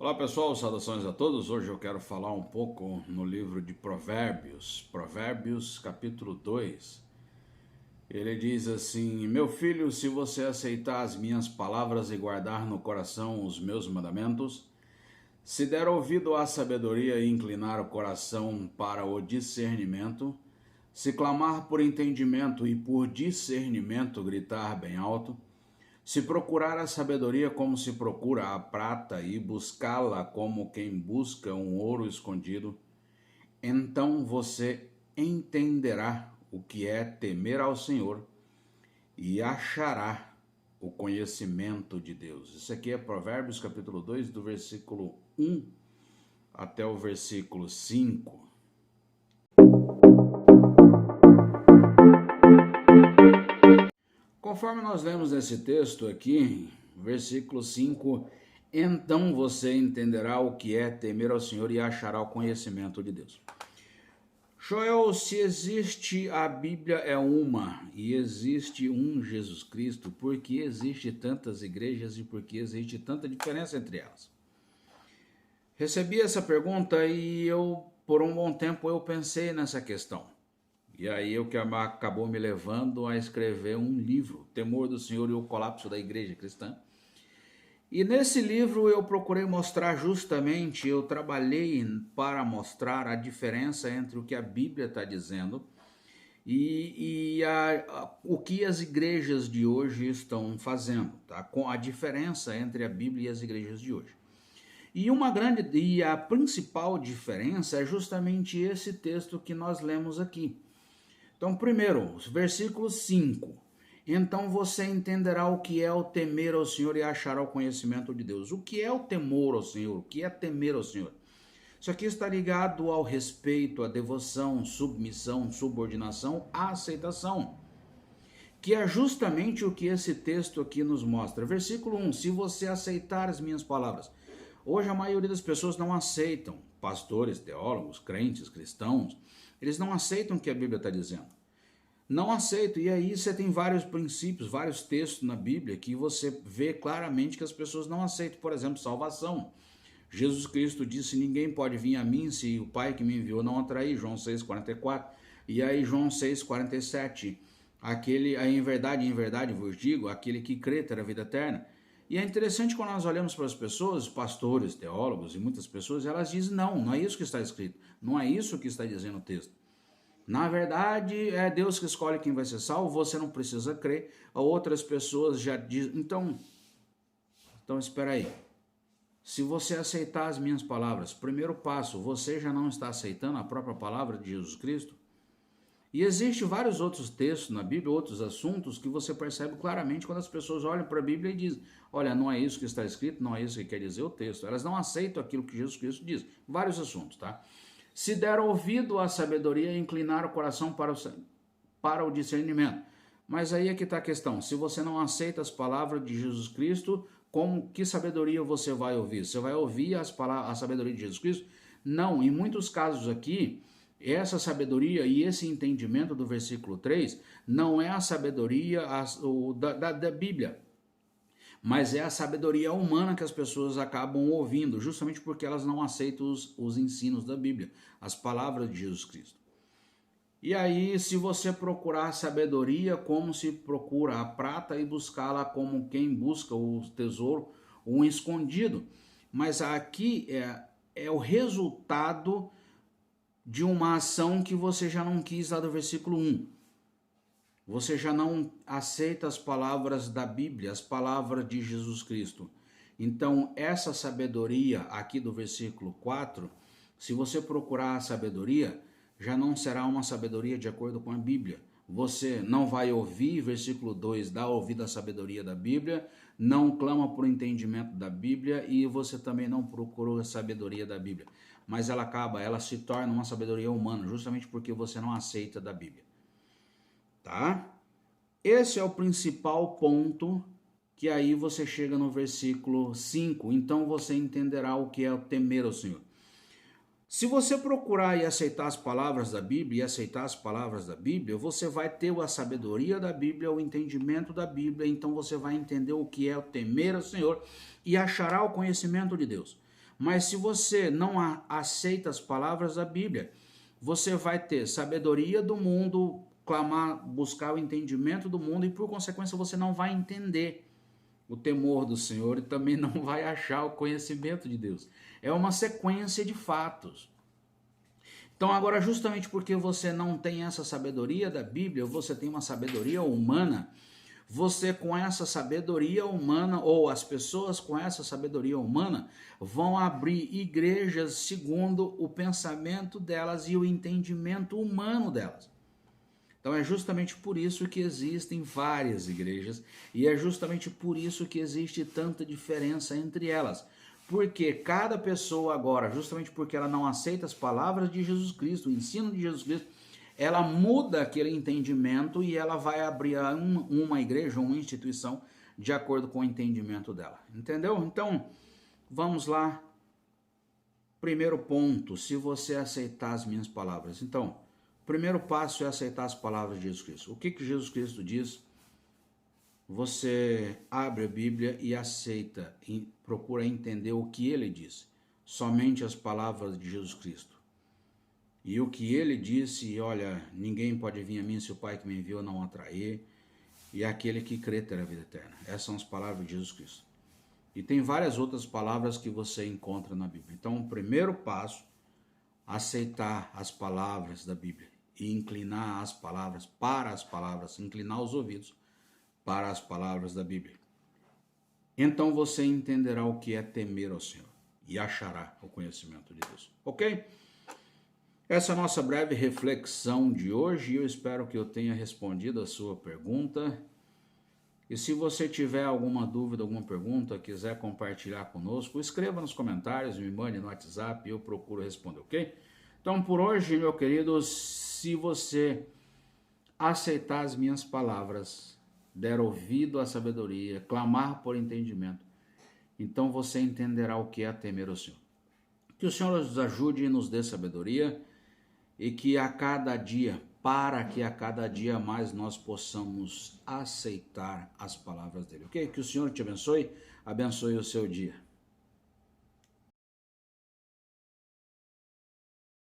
Olá pessoal, saudações a todos. Hoje eu quero falar um pouco no livro de Provérbios, Provérbios capítulo 2. Ele diz assim: Meu filho, se você aceitar as minhas palavras e guardar no coração os meus mandamentos, se der ouvido à sabedoria e inclinar o coração para o discernimento, se clamar por entendimento e por discernimento gritar bem alto, se procurar a sabedoria como se procura a prata e buscá-la como quem busca um ouro escondido, então você entenderá o que é temer ao Senhor e achará o conhecimento de Deus. Isso aqui é Provérbios capítulo 2, do versículo 1 até o versículo 5. Conforme nós lemos nesse texto aqui, versículo 5, então você entenderá o que é temer ao Senhor e achará o conhecimento de Deus. Joel, se existe a Bíblia é uma e existe um Jesus Cristo, por que existe tantas igrejas e por que existe tanta diferença entre elas? Recebi essa pergunta e por um bom tempo eu pensei nessa questão. E aí o que acabou me levando a escrever um livro, Temor do Senhor e o Colapso da Igreja Cristã. E nesse livro eu procurei mostrar justamente, eu trabalhei para mostrar a diferença entre o que a Bíblia está dizendo o que as igrejas de hoje estão fazendo, tá? Com a diferença entre a Bíblia e as igrejas de hoje. E a principal diferença é justamente esse texto que nós lemos aqui. Então, primeiro, versículo 5. Então você entenderá o que é o temer ao Senhor e achará o conhecimento de Deus. O que é o temor ao Senhor? O que é temer ao Senhor? Isso aqui está ligado ao respeito, à devoção, submissão, subordinação, à aceitação. Que é justamente o que esse texto aqui nos mostra. Versículo 1. Se você aceitar as minhas palavras. Hoje a maioria das pessoas não aceitam. Pastores, teólogos, crentes, cristãos. Eles não aceitam o que a Bíblia está dizendo. Não aceitam. E aí você tem vários princípios, vários textos na Bíblia que você vê claramente que as pessoas não aceitam. Por exemplo, salvação. Jesus Cristo disse, ninguém pode vir a mim se o Pai que me enviou não atrair. João 6,44. E aí João 6,47. Em verdade vos digo, aquele que crê terá vida eterna. E é interessante quando nós olhamos para as pessoas, pastores, teólogos e muitas pessoas, elas dizem, não é isso que está escrito. Não é isso que está dizendo o texto. Na verdade, é Deus que escolhe quem vai ser salvo, você não precisa crer. Outras pessoas já dizem, então espera aí. Se você aceitar as minhas palavras, primeiro passo, você já não está aceitando a própria palavra de Jesus Cristo? E existem vários outros textos na Bíblia, outros assuntos que você percebe claramente quando as pessoas olham para a Bíblia e dizem, olha, não é isso que está escrito, não é isso que quer dizer o texto. Elas não aceitam aquilo que Jesus Cristo diz. Vários assuntos, tá? Se der ouvido à sabedoria e inclinar o coração para o discernimento. Mas aí é que está a questão. Se você não aceita as palavras de Jesus Cristo, que sabedoria você vai ouvir? Você vai ouvir a sabedoria de Jesus Cristo? Não, em muitos casos aqui, essa sabedoria e esse entendimento do versículo 3 não é a sabedoria da Bíblia, mas é a sabedoria humana que as pessoas acabam ouvindo, justamente porque elas não aceitam os ensinos da Bíblia, as palavras de Jesus Cristo. E aí, se você procurar sabedoria, como se procura a prata e buscá-la como quem busca o tesouro, um escondido. Mas aqui é o resultado de uma ação que você já não quis lá do versículo 1. Você já não aceita as palavras da Bíblia, as palavras de Jesus Cristo. Então, essa sabedoria aqui do versículo 4, se você procurar a sabedoria, já não será uma sabedoria de acordo com a Bíblia. Você não vai ouvir, versículo 2, dá ouvido à sabedoria da Bíblia, não clama por entendimento da Bíblia e você também não procurou a sabedoria da Bíblia. Mas ela se torna uma sabedoria humana, justamente porque você não aceita da Bíblia. Tá? Esse é o principal ponto que aí você chega no versículo 5. Então você entenderá o que é o temer ao Senhor. Se você procurar e aceitar as palavras da Bíblia você vai ter a sabedoria da Bíblia, o entendimento da Bíblia, então você vai entender o que é o temer ao Senhor e achará o conhecimento de Deus. Mas se você não aceita as palavras da Bíblia, você vai ter sabedoria do mundo, clamar, buscar o entendimento do mundo e por consequência você não vai entender o temor do Senhor e também não vai achar o conhecimento de Deus. É uma sequência de fatos. Então agora, justamente porque você não tem essa sabedoria da Bíblia, você tem uma sabedoria humana, você com essa sabedoria humana, ou as pessoas com essa sabedoria humana, vão abrir igrejas segundo o pensamento delas e o entendimento humano delas. Então é justamente por isso que existem várias igrejas e é justamente por isso que existe tanta diferença entre elas. Porque cada pessoa agora, justamente porque ela não aceita as palavras de Jesus Cristo, o ensino de Jesus Cristo, ela muda aquele entendimento e ela vai abrir uma igreja, uma instituição, de acordo com o entendimento dela. Entendeu? Então, vamos lá. Primeiro ponto, se você aceitar as minhas palavras. Então, o primeiro passo é aceitar as palavras de Jesus Cristo. O que Jesus Cristo diz? Você abre a Bíblia e aceita, e procura entender o que ele diz. Somente as palavras de Jesus Cristo. E o que ele disse, olha, ninguém pode vir a mim se o Pai que me enviou não atrair, e aquele que crê terá vida eterna. Essas são as palavras de Jesus Cristo. E tem várias outras palavras que você encontra na Bíblia. Então, o primeiro passo, aceitar as palavras da Bíblia e inclinar as palavras para as palavras, inclinar os ouvidos para as palavras da Bíblia. Então você entenderá o que é temer ao Senhor e achará o conhecimento de Deus. Ok? Essa é a nossa breve reflexão de hoje e eu espero que eu tenha respondido a sua pergunta. E se você tiver alguma dúvida, alguma pergunta, quiser compartilhar conosco, escreva nos comentários, me mande no WhatsApp e eu procuro responder, ok? Então por hoje, meu querido, se você aceitar as minhas palavras, der ouvido à sabedoria, clamar por entendimento, então você entenderá o que é temer ao Senhor. Que o Senhor nos ajude e nos dê sabedoria e que a cada dia, para que a cada dia mais nós possamos aceitar as palavras dele, ok? Que o Senhor te abençoe, abençoe o seu dia.